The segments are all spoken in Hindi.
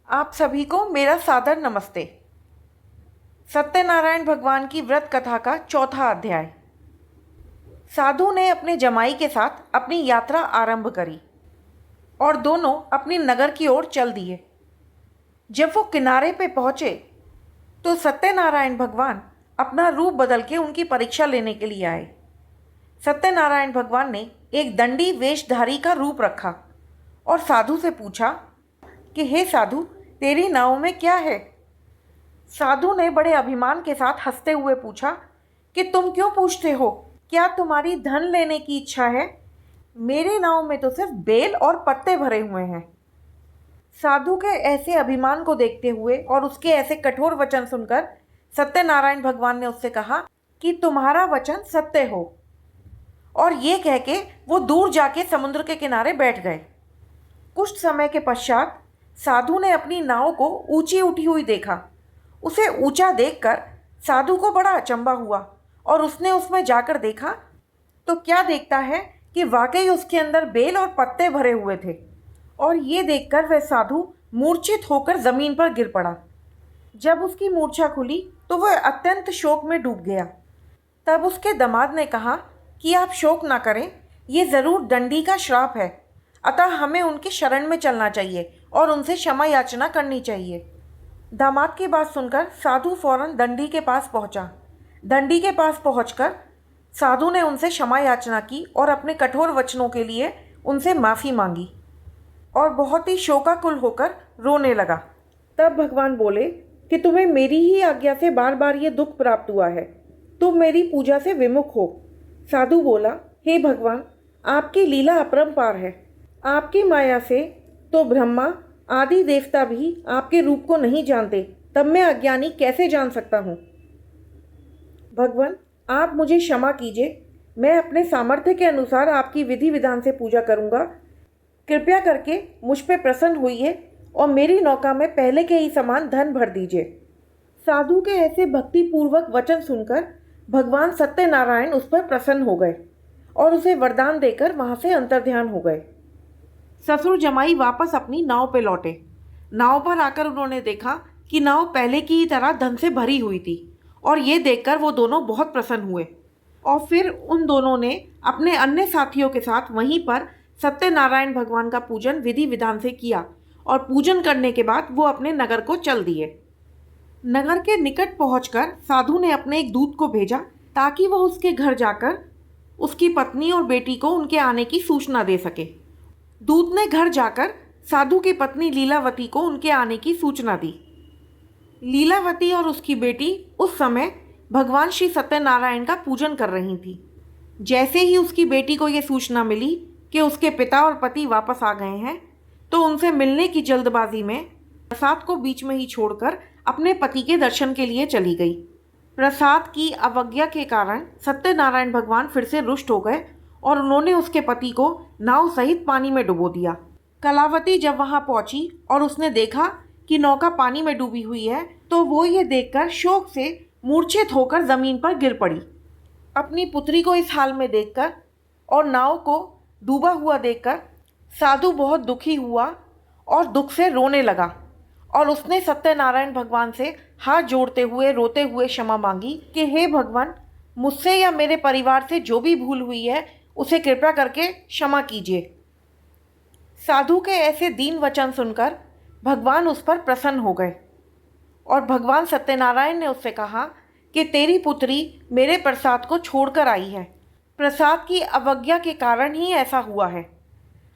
आप सभी को मेरा सादर नमस्ते। सत्यनारायण भगवान की व्रत कथा का चौथा अध्याय। साधु ने अपने जमाई के साथ अपनी यात्रा आरंभ करी और दोनों अपनी नगर की ओर चल दिए। जब वो किनारे पे पहुंचे तो सत्यनारायण भगवान अपना रूप बदल के उनकी परीक्षा लेने के लिए आए। सत्यनारायण भगवान ने एक दंडी वेशधारी का रूप रखा और साधु से पूछा कि हे साधु, तेरी नाव में क्या है? साधु ने बड़े अभिमान के साथ हंसते हुए पूछा कि तुम क्यों पूछते हो? क्या तुम्हारी धन लेने की इच्छा है? मेरी नाव में तो सिर्फ बेल और पत्ते भरे हुए हैं। साधु के ऐसे अभिमान को देखते हुए और उसके ऐसे कठोर वचन सुनकर सत्यनारायण भगवान ने उससे कहा कि तुम्हारा वचन सत्य हो। और ये कह के वो दूर जाके समुद्र के किनारे बैठ गए। कुछ समय के पश्चात साधु ने अपनी नाव को ऊंची उठी हुई देखा। उसे ऊंचा देखकर साधु को बड़ा अचंभा हुआ और उसने उसमें जाकर देखा तो क्या देखता है कि वाकई उसके अंदर बेल और पत्ते भरे हुए थे। और ये देखकर वह साधु मूर्छित होकर ज़मीन पर गिर पड़ा। जब उसकी मूर्छा खुली तो वह अत्यंत शोक में डूब गया। तब उसके दामाद ने कहा कि आप शोक ना करें, ये ज़रूर दंडी का श्राप है, अतः हमें उनके शरण में चलना चाहिए और उनसे क्षमा याचना करनी चाहिए। दामाद की बात सुनकर साधु फौरन दंडी के पास पहुंचा। दंडी के पास पहुंचकर साधु ने उनसे क्षमा याचना की और अपने कठोर वचनों के लिए उनसे माफ़ी मांगी और बहुत ही शोकाकुल होकर रोने लगा। तब भगवान बोले कि तुम्हें मेरी ही आज्ञा से बार बार ये दुख प्राप्त हुआ है, तुम मेरी पूजा से विमुख हो। साधु बोला, हे भगवान, आपकी लीला अपरंपार है। आपकी माया से तो ब्रह्मा आदि देवता भी आपके रूप को नहीं जानते, तब मैं अज्ञानी कैसे जान सकता हूँ? भगवान, आप मुझे क्षमा कीजिए, मैं अपने सामर्थ्य के अनुसार आपकी विधि विधान से पूजा करूँगा। कृपया करके मुझ पर प्रसन्न होइए और मेरी नौका में पहले के ही समान धन भर दीजिए। साधु के ऐसे भक्तिपूर्वक वचन सुनकर भगवान सत्यनारायण उस पर प्रसन्न हो गए और उसे वरदान देकर वहाँ से अंतर्ध्यान हो गए। ससुर जमाई वापस अपनी नाव पे लौटे। नाव पर आकर उन्होंने देखा कि नाव पहले की ही तरह धन से भरी हुई थी और ये देखकर वो दोनों बहुत प्रसन्न हुए। और फिर उन दोनों ने अपने अन्य साथियों के साथ वहीं पर सत्यनारायण भगवान का पूजन विधि विधान से किया और पूजन करने के बाद वो अपने नगर को चल दिए। नगर के निकट पहुंचकर साधु ने अपने एक दूत को भेजा ताकि वह उसके घर जाकर उसकी पत्नी और बेटी को उनके आने की सूचना दे सके। दूत ने घर जाकर साधु की पत्नी लीलावती को उनके आने की सूचना दी। लीलावती और उसकी बेटी उस समय भगवान श्री सत्यनारायण का पूजन कर रही थी। जैसे ही उसकी बेटी को ये सूचना मिली कि उसके पिता और पति वापस आ गए हैं, तो उनसे मिलने की जल्दबाजी में प्रसाद को बीच में ही छोड़कर अपने पति के दर्शन के लिए चली गई। प्रसाद की अवज्ञा के कारण सत्यनारायण भगवान फिर से रुष्ट हो गए और उन्होंने उसके पति को नाव सहित पानी में डुबो दिया। कलावती जब वहां पहुंची और उसने देखा कि नौका पानी में डूबी हुई है, तो वो ये देखकर शोक से मूर्छित होकर ज़मीन पर गिर पड़ी। अपनी पुत्री को इस हाल में देखकर और नाव को डूबा हुआ देखकर साधु बहुत दुखी हुआ और दुख से रोने लगा और उसने सत्यनारायण भगवान से हाथ जोड़ते हुए रोते हुए क्षमा मांगी कि हे भगवान, मुझसे या मेरे परिवार से जो भी भूल हुई है उसे कृपया करके क्षमा कीजिए। साधु के ऐसे दीन वचन सुनकर भगवान उस पर प्रसन्न हो गए और भगवान सत्यनारायण ने उससे कहा कि तेरी पुत्री मेरे प्रसाद को छोड़कर आई है। प्रसाद की अवज्ञा के कारण ही ऐसा हुआ है।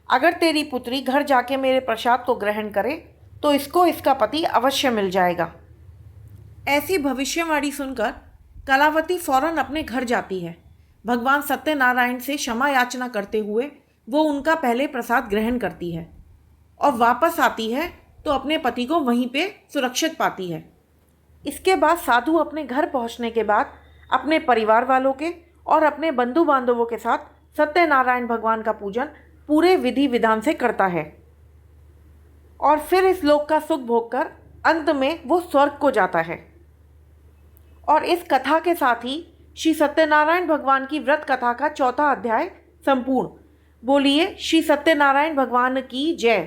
अगर तेरी पुत्री घर जाके मेरे प्रसाद को ग्रहण करे तो इसको इसका पति अवश्य मिल जाएगा। ऐसी भविष्यवाणी सुनकर कलावती फौरन अपने घर जाती है। भगवान सत्यनारायण से क्षमा याचना करते हुए वो उनका पहले प्रसाद ग्रहण करती है और वापस आती है तो अपने पति को वहीं पे सुरक्षित पाती है। इसके बाद साधु अपने घर पहुंचने के बाद अपने परिवार वालों के और अपने बंधु बांधवों के साथ सत्यनारायण भगवान का पूजन पूरे विधि विधान से करता है और फिर इस लोक का सुख भोगकर अंत में वो स्वर्ग को जाता है। और इस कथा के साथ ही श्री सत्यनारायण भगवान की व्रत कथा का चौथा अध्याय संपूर्ण। बोलिए श्री सत्यनारायण भगवान की जय।